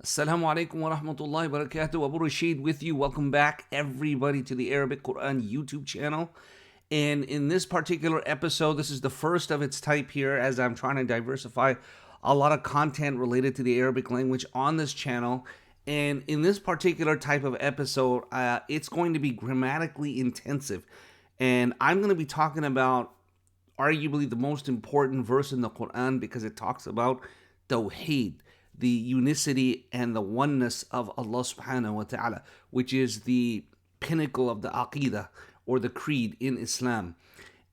Assalamu alaikum wa rahmatullahi wa barakatuh. Abu Rasheed with you. Welcome back, everybody, to the Arabic Quran YouTube channel. And in this particular episode, this is the first of its type here, as I'm trying to diversify a lot of content related to the Arabic language on this channel. And in this particular type of episode, it's going to be grammatically intensive. And I'm going to be talking about arguably the most important verse in the Quran because it talks about Tawheed, the unicity and the oneness of Allah subhanahu wa ta'ala, which is the pinnacle of the aqidah or the creed in Islam.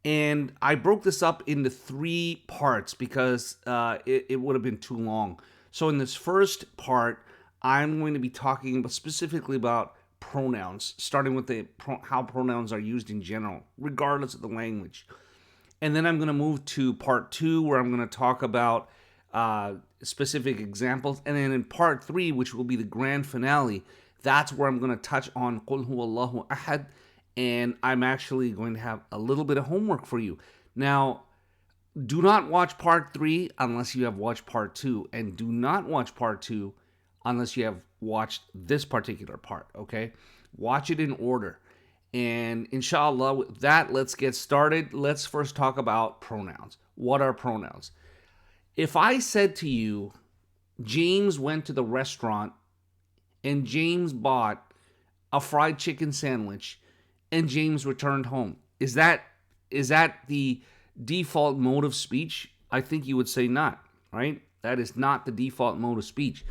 And I broke this up into three parts because it would have been too long. So in this first part, I'm going to be talking specifically about pronouns, starting with how pronouns are used in general, regardless of the language. And then I'm going to move to part two, where I'm going to talk about specific examples. And then in part three, which will be the grand finale, that's where I'm going to touch on Qul huwallahu ahad. And I'm actually going to have a little bit of homework for you. Now, do not watch part three unless you have watched part two. And do not watch part two unless you have watched this particular part, okay? Watch it in order. And inshallah, with that, let's get started. Let's first talk about pronouns. What are pronouns? If I said to you, James went to the restaurant and James bought a fried chicken sandwich and James returned home, is that the default mode of speech? I think you would say not, right? That is not the default mode of speech.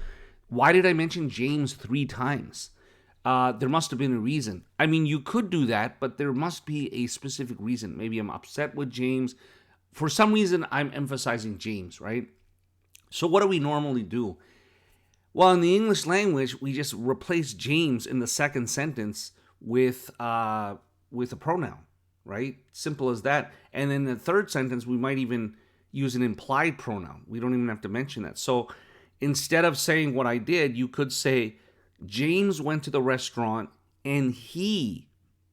Why did I mention James 3 times? There must have been a reason. I mean, you could do that, but there must be a specific reason. Maybe I'm upset with James. For some reason, I'm emphasizing James, right? So what do we normally do? Well, in the English language, we just replace James in the second sentence with a pronoun, right? Simple as that. And in the third sentence, we might even use an implied pronoun. We don't even have to mention that. So instead of saying what I did, you could say, James went to the restaurant and he,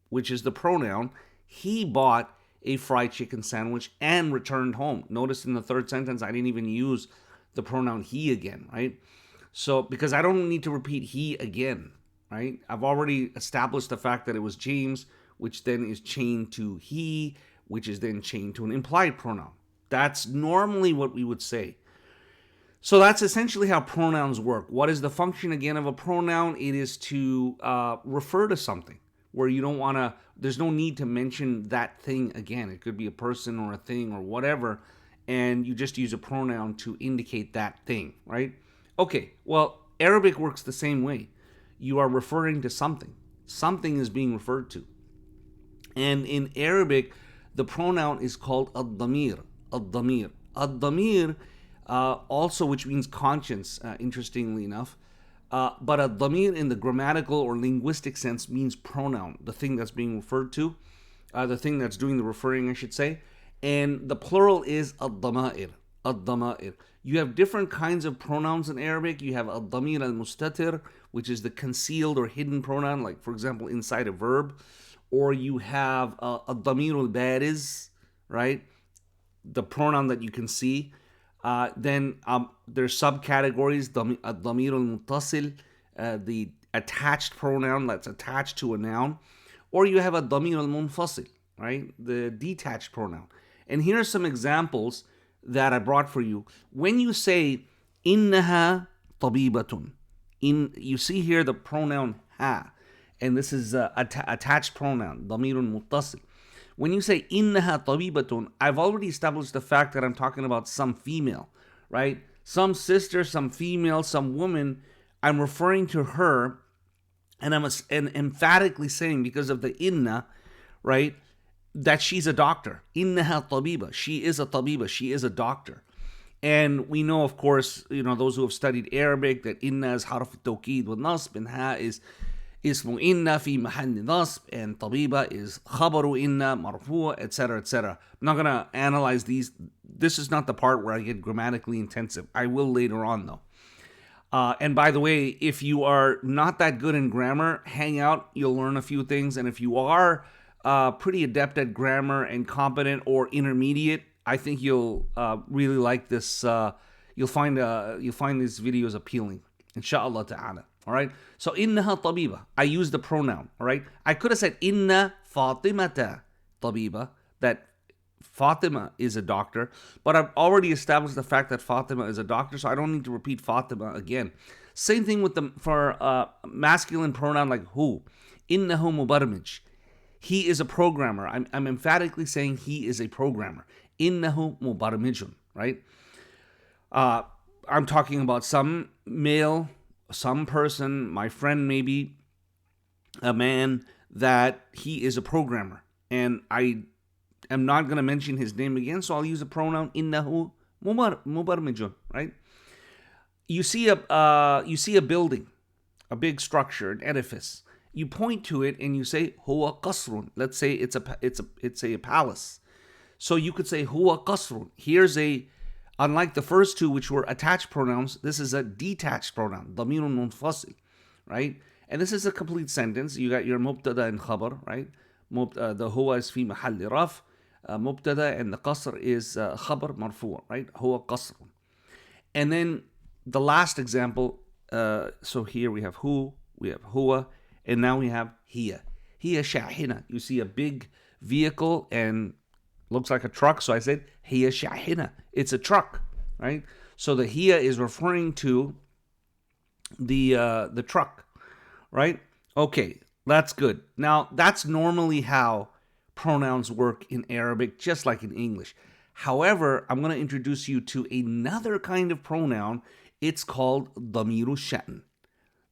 which is the pronoun, he bought a fried chicken sandwich and returned home. Notice in the third sentence, I didn't even use the pronoun he again, right? So, because I don't need to repeat he again, right? I've already established the fact that it was James, which then is chained to he, which is then chained to an implied pronoun. That's normally what we would say. So that's essentially how pronouns work. What is the function again of a pronoun? It is to refer to something where you don't want to, there's no need to mention that thing again. It could be a person or a thing or whatever, and you just use a pronoun to indicate that thing, right? Okay, well, Arabic works the same way. You are referring to something. Something is being referred to. And in Arabic, the pronoun is called al-Dhamir. Al-Dhamir. Al-Dhamir, also, which means conscience, interestingly enough. But a dhamir in the grammatical or linguistic sense means pronoun, the thing that's being referred to, the thing that's doing the referring, I should say. And the plural is ad-dama'ir. Ad-dama'ir. You have different kinds of pronouns in Arabic. You have ad-damir al-mustatir, which is the concealed or hidden pronoun, like, for example, inside a verb. Or you have ad-damir al-bariz, right? The pronoun that you can see. Then there's subcategories, ad-damir al-muttasil, the attached pronoun that's attached to a noun. Or you have ad-damir al-munfasil, right? The detached pronoun. And here are some examples that I brought for you. When you say, innaha tabibatun, you see here the pronoun ha, and this is attached pronoun, damirun muttasil. When you say innaha tabibatun, I've already established the fact that I'm talking about some female, right? Some sister, some female, some woman. I'm referring to her, and I'm emphatically saying, because of the inna, right, that she's a doctor. Innaha tabiba. She is a tabiba. She is a doctor. And we know, of course, those who have studied Arabic, that inna is harf tawkid with nasb, and ha is ismu inna fi mahalli nasb, and tabiba is khabaru inna marfu', etc., etc. I'm not going to analyze these. This is not the part where I get grammatically intensive. I will later on, though. And by the way, if you are not that good in grammar, hang out. You'll learn a few things. And if you are pretty adept at grammar and competent or intermediate, I think you'll really like this. You'll find these videos appealing. Inshallah ta'ala. All right. So إنها طبيبة. I use the pronoun. All right. I could have said إن فاطمة طبيبة. That Fatima is a doctor, but I've already established the fact that Fatima is a doctor, so I don't need to repeat Fatima again. Same thing with for masculine pronoun like who. إنه مبرمج. He is a programmer. I'm emphatically saying he is a programmer. إنه مبرمج. Right? I'm talking about some male, some person, my friend maybe, a man, that he is a programmer. And I am not going to mention his name again, so I'll use the pronoun إنه مبرمج. Right? You see a building, a big structure, an edifice. You point to it and you say هو قصر. Let's say it's a palace. So you could say هو قصر. Here's unlike the first two, which were attached pronouns, this is a detached pronoun, ضمير منفصل, right? And this is a complete sentence. You got your مبتدا and خبر, right? The هو is في محل رفع, مبتدا, and the قصر is خبر مرفوع, right? هو قصر. And then the last example, so here we have who, we have هو, and now we have هي. هي شاحنة. You see a big vehicle and looks like a truck, so I said هي شاحنة. It's a truck, right? So the هي is referring to the truck, right? Okay, that's good. Now, that's normally how pronouns work in Arabic, just like in English. However, I'm going to introduce you to another kind of pronoun. It's called ضمير الشأن.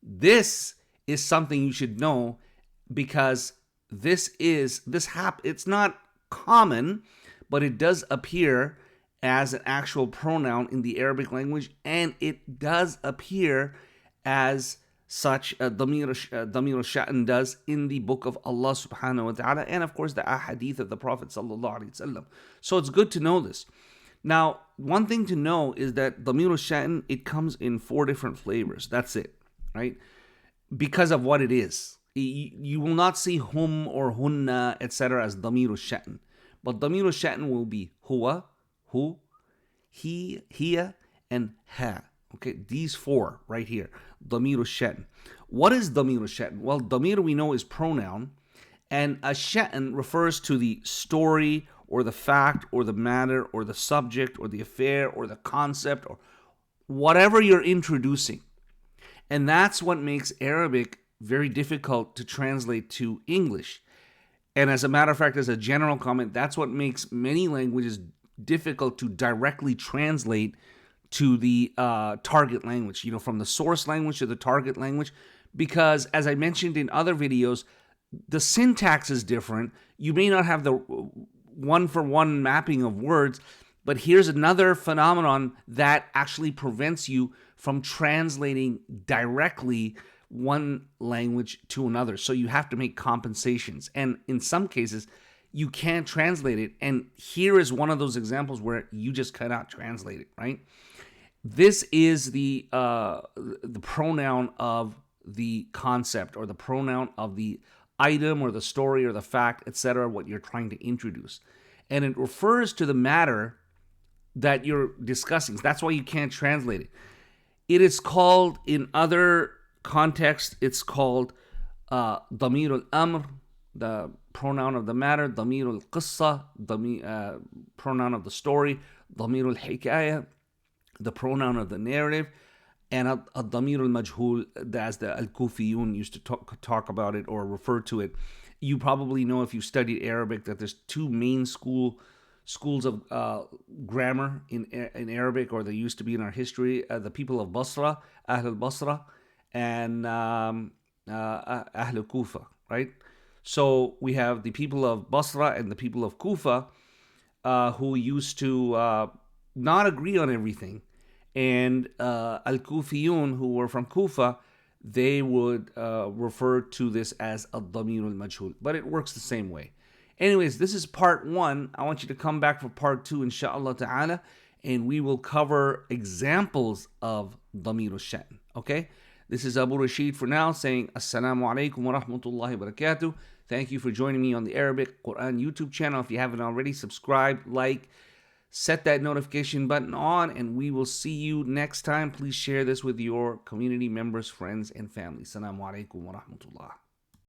This is something you should know because it's not common, but it does appear as an actual pronoun in the Arabic language, and it does appear as such ضمير الشأن does in the book of Allah subhanahu wa ta'ala, and of course the ahadith of the Prophet sallallahu alaihi wasallam. So it's good to know this. Now, one thing to know is that ضمير الشأن, it comes in 4 different flavors. That's it, right? Because of what it is. You will not see hum or hunna, etc. as ضمير الشأن. But ضمير الشأن will be huwa, who, he, hiya, and ha. Okay, these 4 right here. ضمير الشأن. What is ضمير الشأن? Well, ضمير we know is pronoun, and الشأن refers to the story or the fact or the matter or the subject or the affair or the concept or whatever you're introducing. And that's what makes Arabic very difficult to translate to English. And as a matter of fact, as a general comment, that's what makes many languages difficult to directly translate to the target language, from the source language to the target language. Because as I mentioned in other videos, the syntax is different. You may not have the one-for-one mapping of words, but here's another phenomenon that actually prevents you from translating directly one language to another. So you have to make compensations. And in some cases, you can't translate it. And here is one of those examples where you just cannot translate it, right? This is the pronoun of the concept, or the pronoun of the item or the story or the fact, etc., what you're trying to introduce. And it refers to the matter that you're discussing. That's why you can't translate it. It is called, in other contexts, it's called ضمير الأمر, the pronoun of the matter, ضمير القصة, pronoun of the story, ضمير الحكاية, the pronoun of the narrative, and الضمير المجهول, as the al-Kufiyun used to talk about it or refer to it. You probably know, if you studied Arabic, that there's 2 main schools of grammar in Arabic, or there used to be in our history. The people of Basra, Ahl al-Basra, and Ahl al-Kufa, right? So we have the people of Basra and the people of Kufa who used to not agree on everything. And al-Kufiyun, who were from Kufa, they would refer to this as al-Damir al-Majhul. But it works the same way. Anyways, this is part 1. I want you to come back for part 2, inshallah ta'ala, and we will cover examples of Damir al-Sha'n. Okay? This is Abu Rasheed for now, saying Assalamu alaikum wa rahmatullahi wa barakatuh. Thank you for joining me on the Arabic Quran YouTube channel. If you haven't already, subscribe, like, set that notification button on, and we will see you next time. Please share this with your community members, friends, and family. Assalamu alaikum wa rahmatullah.